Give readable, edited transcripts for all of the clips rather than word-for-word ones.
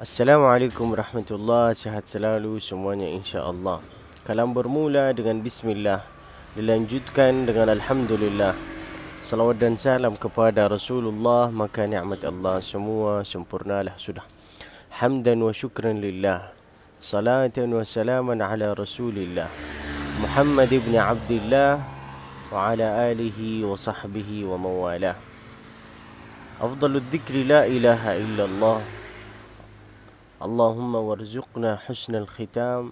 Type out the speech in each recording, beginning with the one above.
Assalamualaikum warahmatullahi, sihat selalu semuanya insya-Allah. Kalam bermula dengan bismillah, dilanjutkan dengan alhamdulillah. Salawat dan salam kepada Rasulullah, maka nikmat Allah semua sempurnalah sudah. Hamdan wa syukran lillah. Salatan wa salaman ala Rasulillah Muhammad ibn Abdullah wa ala alihi wa sahbihi wa mawalah. Afdalul dzikri la ilaha illallah. اللهم وارزقنا حسن الختام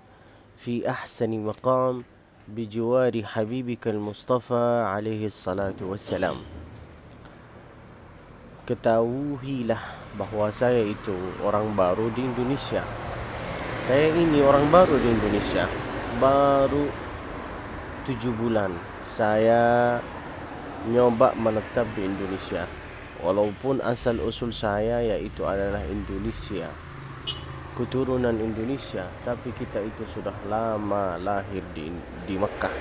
في أحسن مقام بجوار حبيبك المصطفى عليه الصلاة والسلام. Ketahuilah bahawa saya itu orang baru di Indonesia. Saya ini orang baru di Indonesia. Baru 7 bulan saya nyoba menetap di Indonesia. Walaupun asal usul saya yaitu adalah Indonesia, keturunan Indonesia, tapi kita itu sudah lama lahir di Mekah.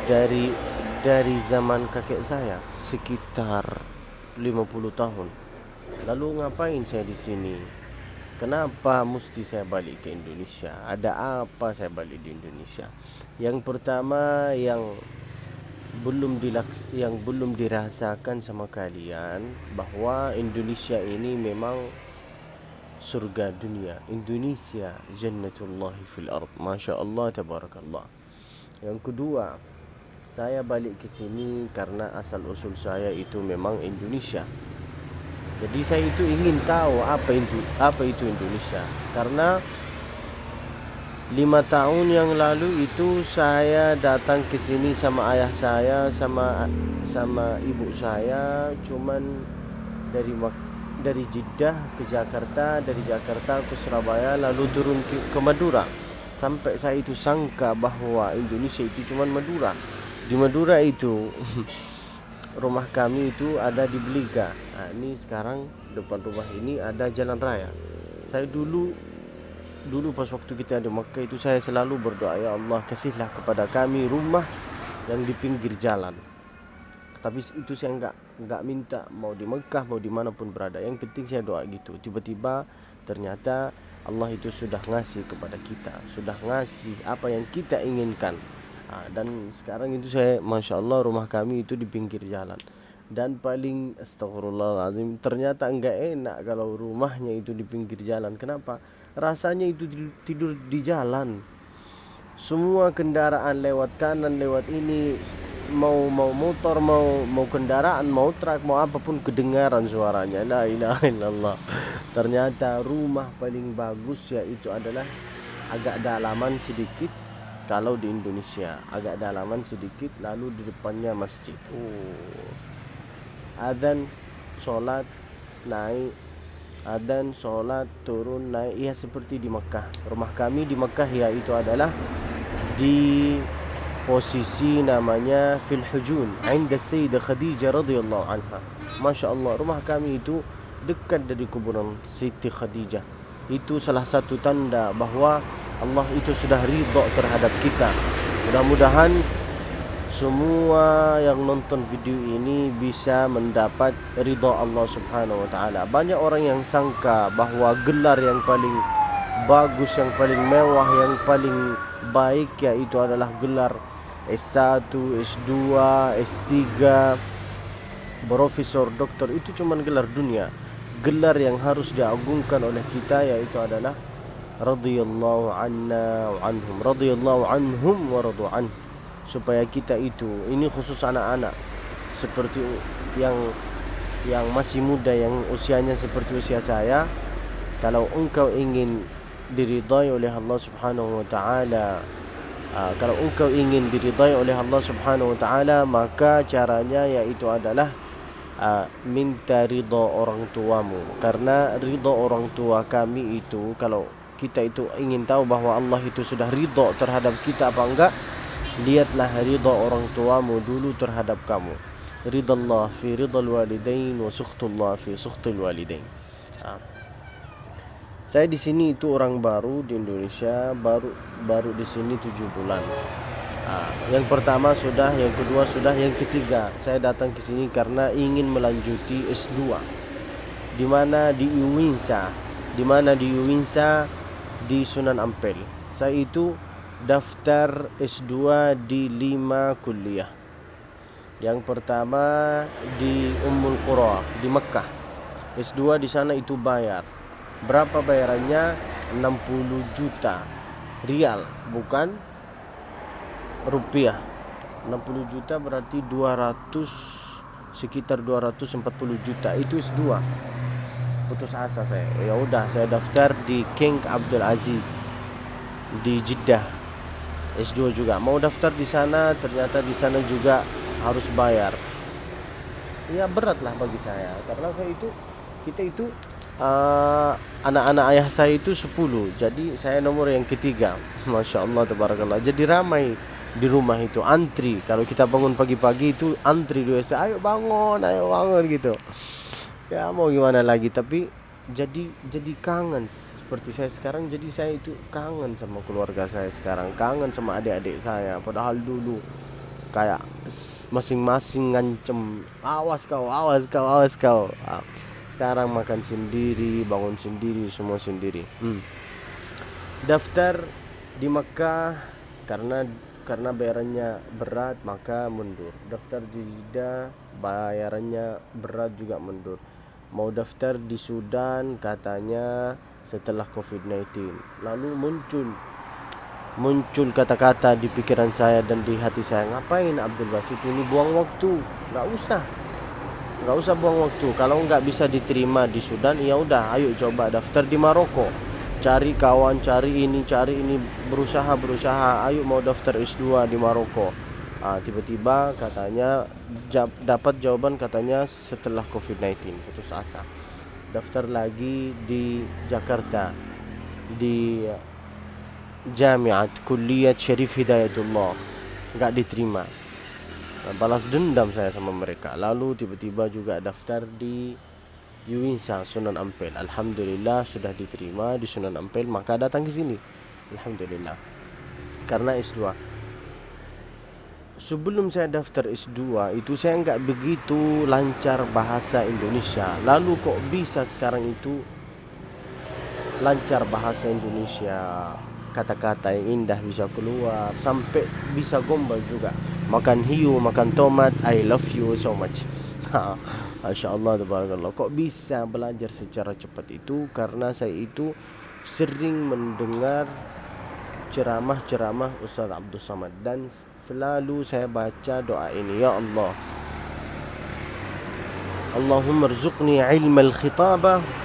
Dari zaman kakek saya sekitar 50 tahun. Lalu ngapain saya di sini? Kenapa mesti saya balik ke Indonesia? Ada apa saya balik di Indonesia? Yang pertama yang belum dirasakan sama kalian bahwa Indonesia ini memang surga dunia. Indonesia jannatullahi fil ard. Masya Allah, tabarakallah. Yang kedua, saya balik ke sini karena asal usul saya itu memang Indonesia. Jadi saya itu ingin tahu apa itu Indonesia. Karena 5 tahun yang lalu itu saya datang ke sini sama ayah saya sama ibu saya, cuman dari Jeddah ke Jakarta, dari Jakarta ke Surabaya, lalu turun ke Madura. Sampai saya itu sangka bahwa Indonesia itu cuma Madura. Di Madura itu rumah kami itu ada di Beliga. Nah, ini sekarang depan rumah ini ada jalan raya. Saya dulu pas waktu kita di Makkah itu saya selalu berdoa, ya Allah kasihlah kepada kami rumah yang di pinggir jalan. Tapi itu saya enggak minta mau di Mekah mau dimanapun berada. Yang penting saya doa gitu. Tiba-tiba ternyata Allah itu sudah ngasih kepada kita, sudah ngasih apa yang kita inginkan. Dan sekarang itu saya, masya Allah, rumah kami itu di pinggir jalan. Dan paling astagfirullahaladzim, ternyata enggak enak kalau rumahnya itu di pinggir jalan. Kenapa? Rasanya itu tidur di jalan. Semua kendaraan lewat kanan, lewat ini, mau motor, mau kendaraan, mau truk, mau apapun kedengaran suaranya. La ilaha illallah. Ternyata rumah paling bagus yaitu adalah agak dalaman sedikit. Kalau di Indonesia agak dalaman sedikit, lalu di depannya masjid. Adzan, sholat, naik, adzan, sholat, turun, naik. Ya seperti di Mekah. Rumah kami di Mekah yaitu adalah di posisi namanya fil hujun, inda Sayyidah Khadijah radhiyallahu anha. Masya Allah, rumah kami itu dekat dari kuburan Siti Khadijah. Itu salah satu tanda bahwa Allah itu sudah ridha terhadap kita. Mudah-mudahan semua yang nonton video ini bisa mendapat ridha Allah subhanahu wa ta'ala. Banyak orang yang sangka bahwa gelar yang paling bagus, yang paling mewah, yang paling baik yaitu adalah gelar S1, S2, S3, profesor, doktor. Itu cuma gelar dunia. Gelar yang harus diagungkan oleh kita yaitu adalah radhiyallahu anna wa anhum, radhiyallahu anhum wa radu anhu. Supaya kita itu, ini khusus anak-anak seperti yang masih muda, yang usianya seperti usia saya, kalau engkau ingin diridai oleh Allah subhanahu wa ta'ala, kalau engkau ingin diridai oleh Allah subhanahu wa ta'ala, maka caranya yaitu adalah minta ridha orang tuamu. Karena ridha orang tua kami itu, kalau kita itu ingin tahu bahwa Allah itu sudah ridha terhadap kita apa enggak, lihatlah ridha orang tuamu dulu terhadap kamu. Ridha Allah fi ridhal walidain wa sukhtullah fi sukhtil walidain. Saya di sini itu orang baru di Indonesia, baru di sini 7 bulan. Yang pertama sudah, yang kedua sudah, yang ketiga saya datang ke sini karena ingin melanjuti S2 di mana di UINSA. di mana di Uwinsa di Sunan Ampel. Saya itu daftar S2 di 5 kuliah. Yang pertama di Ummul Qura di Mekah. S2 di sana itu bayar. Berapa bayarannya? 60 juta rial, bukan rupiah. 60 juta berarti 200, sekitar 240 juta. Itu S2. Putus asa saya. Ya udah, saya daftar di King Abdul Aziz di Jeddah. S2 juga. Mau daftar di sana, ternyata di sana juga harus bayar. Ya berat lah bagi saya, karena kita itu anak-anak ayah saya itu 10, jadi saya nomor yang ketiga. Masya Allah, tabarakallah. Jadi ramai di rumah itu, antri. Kalau kita bangun pagi-pagi itu antri dua, ayo bangun gitu. Ya mau gimana lagi, tapi jadi kangen seperti saya sekarang. Jadi saya itu kangen sama keluarga saya sekarang, kangen sama adik-adik saya. Padahal dulu kayak masing-masing ngancem, awas kau, awas kau, awas kau. Sekarang makan sendiri, bangun sendiri, semua sendiri. Daftar di Makkah karena bayarannya berat, maka mundur. Daftar di Jeddah, bayarannya berat juga, mundur. Mau daftar di Sudan, katanya setelah COVID-19. Lalu muncul kata-kata di pikiran saya dan di hati saya, ngapain Abdul Basit ini buang waktu? Nggak usah buang waktu. Kalau nggak bisa diterima di Sudan, ya udah, ayo coba daftar di Maroko. Cari kawan, cari ini, berusaha. Ayo mau daftar S2 di Maroko. Tiba-tiba katanya dapat jawaban, katanya setelah COVID-19. Putus asa. Daftar lagi di Jakarta di Jamiat Kulliyat Syarif Hidayatullah, nggak diterima. Balas dendam saya sama mereka. Lalu tiba-tiba juga daftar di Uwinsa Sunan Ampel. Alhamdulillah sudah diterima di Sunan Ampel, maka datang ke sini. Alhamdulillah. Karena S2. Sebelum saya daftar S2 itu saya nggak begitu lancar bahasa Indonesia. Lalu kok bisa sekarang itu lancar bahasa Indonesia, kata-kata yang indah bisa keluar, sampai bisa gombal juga. Makan hiu, makan tomat, I love you so much. Masya Allah, tabarakallah. Kok bisa belajar secara cepat itu? Karena saya itu sering mendengar ceramah Ustaz Abdul Samad, dan selalu saya baca doa ini, ya Allah, Allahumma rzuqni ilma al-khitabah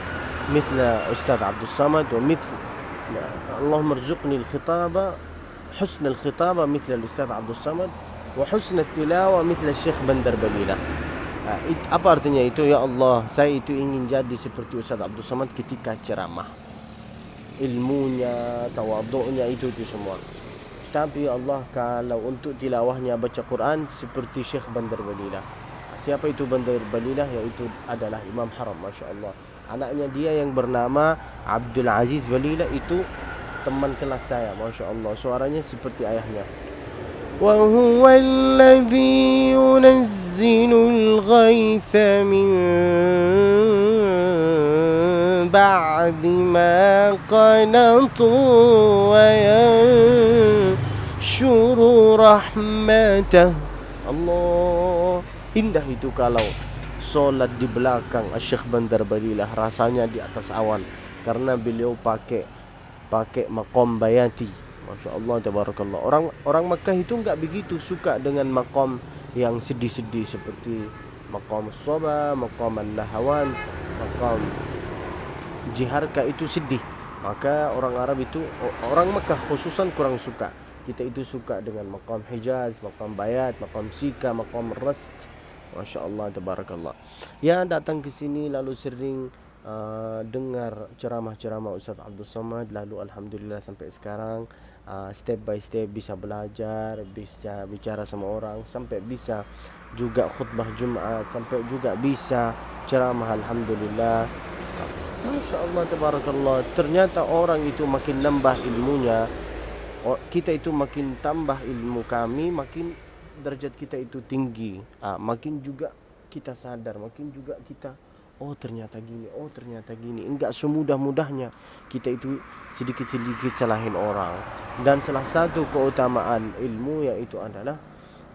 مثل أستاذ عبد الصمد، ومثل اللهم ارزقني الخطابة حسن الخطابة مثل الأستاذ عبد الصمد، وحسن التلاوة مثل الشيخ بندر بليلة. Apa artinya itu? Ya Allah, saya itu ingin jadi seperti Ustaz Abdul Samad ketika ceramah, ilmunya, tawadhu'nya, itu semua. Tapi ya Allah, kalau untuk tilawahnya, baca Quran, seperti Syekh Bandar Balilah. Siapa itu Bandar Balilah? Yaitu adalah Imam Haram, Masya Allah. Anaknya dia yang bernama Abdul Aziz Balilah itu teman kelas saya, Masya Allah. Suaranya seperti ayahnya. وهو الذي ينزل الغيث من بعد ما قنطوا وينشر رحمته. Allah, indah itu kalau solat di belakang Syekh Bandar Balilah, rasanya di atas awan, karena beliau pakai maqam bayati. Masya Allah, tabarakallah. Orang Makkah itu enggak begitu suka dengan maqam yang sedih-sedih seperti maqam Soba, maqam An-Nahawan, maqam Jiharka, itu sedih. Maka orang Arab itu, orang Makkah khususan kurang suka. Kita itu suka dengan maqam Hijaz, maqam Bayat, maqam Sika, maqam Rast. Masya Allah, tabarakallah. Ya, datang ke sini lalu sering dengar ceramah Ustaz Abdul Samad. Lalu alhamdulillah sampai sekarang step by step bisa belajar, bisa bicara sama orang, sampai bisa juga khutbah Jumat, sampai juga bisa ceramah. Alhamdulillah. Masya Allah, tabarakallah. Ternyata orang itu makin nambah ilmunya, kita itu makin tambah ilmu kami, makin derajat kita itu tinggi. Makin juga kita sadar, makin juga kita oh ternyata gini, oh ternyata gini. Enggak semudah-mudahnya kita itu sedikit-sedikit salahin orang. Dan salah satu keutamaan ilmu yaitu adalah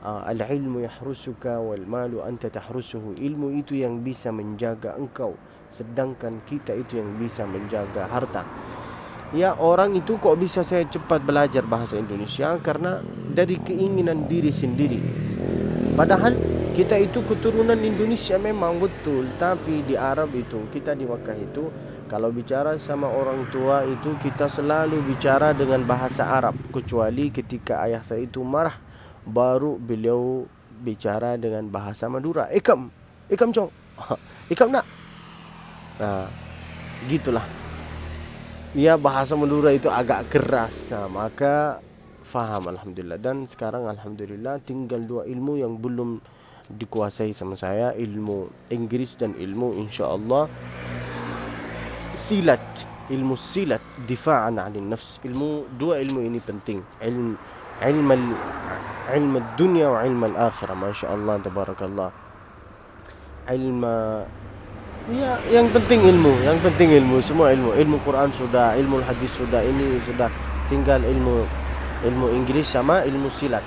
al-ilmu yahrusuka wal malu anta tahrusuhu. Ilmu itu yang bisa menjaga engkau, sedangkan kita itu yang bisa menjaga harta. Ya, orang itu kok bisa saya cepat belajar bahasa Indonesia karena dari keinginan diri sendiri. Padahal kita itu keturunan Indonesia memang betul, tapi di Arab itu, kita di Makkah itu, kalau bicara sama orang tua itu kita selalu bicara dengan bahasa Arab, kecuali ketika ayah saya itu marah, baru beliau bicara dengan bahasa Madura. Ikam, ikam cong, ikam nak. Nah, gitulah. Ya, bahasa Madura itu agak keras, nah, maka faham alhamdulillah. Dan sekarang alhamdulillah tinggal dua ilmu yang belum dikuasai sama saya, ilmu Inggris dan ilmu insyaallah silat, ilmu silat, difa'an 'anil nafs. Dua ilmu ini penting, ilmu dunia wa ilmu al-akhirah. Masyaallah tabarakallah. Ilmu, ya, yang penting ilmu, semua ilmu Quran sudah, ilmu hadis sudah, ini sudah, tinggal ilmu Inggris sama ilmu silat.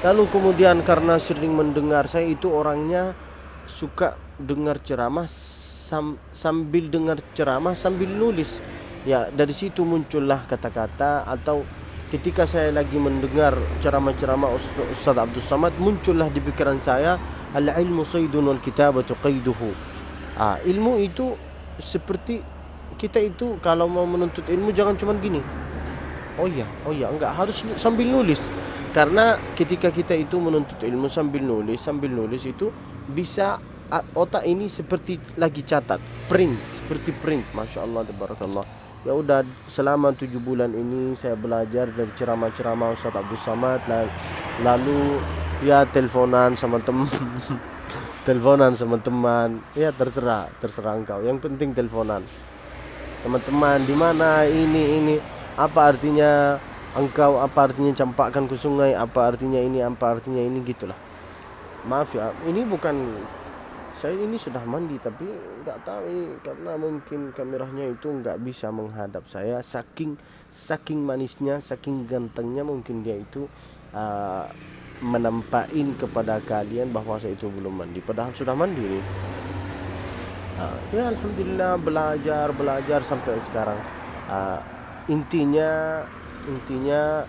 Lalu kemudian karena sering mendengar, saya itu orangnya suka dengar ceramah sambil dengar ceramah sambil nulis. Ya, dari situ muncullah kata-kata, atau ketika saya lagi mendengar ceramah-ceramah Ustaz Abdul Samad, muncullah di pikiran saya al-ilmu saydun wal kitabatu qayduhu. Ilmu itu seperti kita itu kalau mau menuntut ilmu jangan cuma gini. Oh iya, enggak harus sambil nulis. Karena ketika kita itu menuntut ilmu sambil nulis itu bisa otak ini seperti lagi catat, seperti print. Masya Allah tabarakallah. Ya udah, selama 7 bulan ini saya belajar dari ceramah-ceramah Ustaz Abdul Samad, lalu ya teleponan sama teman ya terserah engkau, yang penting teleponan sama teman, di mana ini apa artinya engkau, apa artinya campakkan ke sungai, apa artinya ini, gitulah. Maaf ya, ini bukan, saya ini sudah mandi tapi enggak tahu ini karena mungkin kameranya itu enggak bisa menghadap saya, saking manisnya, saking gantengnya, mungkin dia itu menampakin kepada kalian bahwa saya itu belum mandi, padahal sudah mandi nih. Ya alhamdulillah, belajar sampai sekarang. Intinya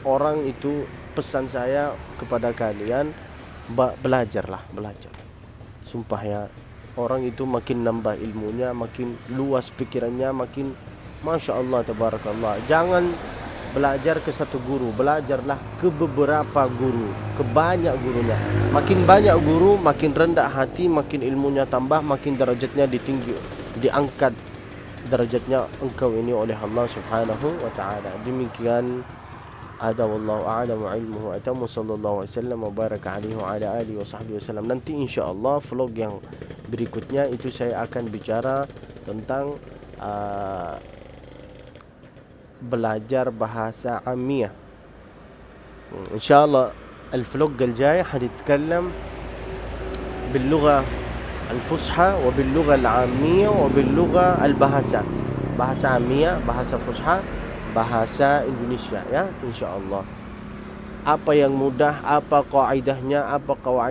orang itu, pesan saya kepada kalian, belajar. Sumpah ya, orang itu makin nambah ilmunya, makin luas pikirannya, makin Masya Allah tabarakallah. Jangan belajar ke satu guru, belajarlah ke beberapa guru, ke banyak gurunya. Makin banyak guru, makin rendah hati, makin ilmunya tambah, makin derajatnya diangkat derajatnya engkau ini oleh Allah Subhanahu wa taala. Demikian ada, wallahu a'lamu ilmuhu atamu, sallallahu alaihi wasallam wa baraka alaihi wa ala alihi wa sahbihi wasallam. Nanti insyaallah vlog yang berikutnya itu saya akan bicara tentang belajar bahasa Amiyah. إن شاء الله الفلوج الجاي حنتكلم باللغة الفصحى وباللغة العامية وباللغة البهاسة، bahasa Amiyah, bahasa Fusha, bahasa Indonesia ya, insyaallah. Apa yang mudah, apa kaidahnya, apakah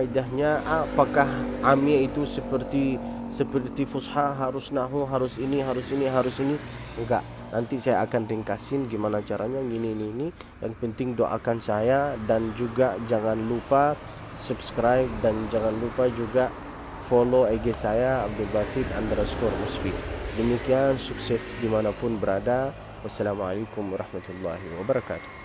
Amiyah itu seperti Fusha, harus nahu, harus ini. Enggak. Nanti saya akan ringkasin gimana caranya, ini. Yang penting doakan saya, dan juga jangan lupa subscribe, dan jangan lupa juga follow IG saya abdulbasit_musfi. Demikian, sukses dimanapun berada. Wassalamualaikum warahmatullahi wabarakatuh.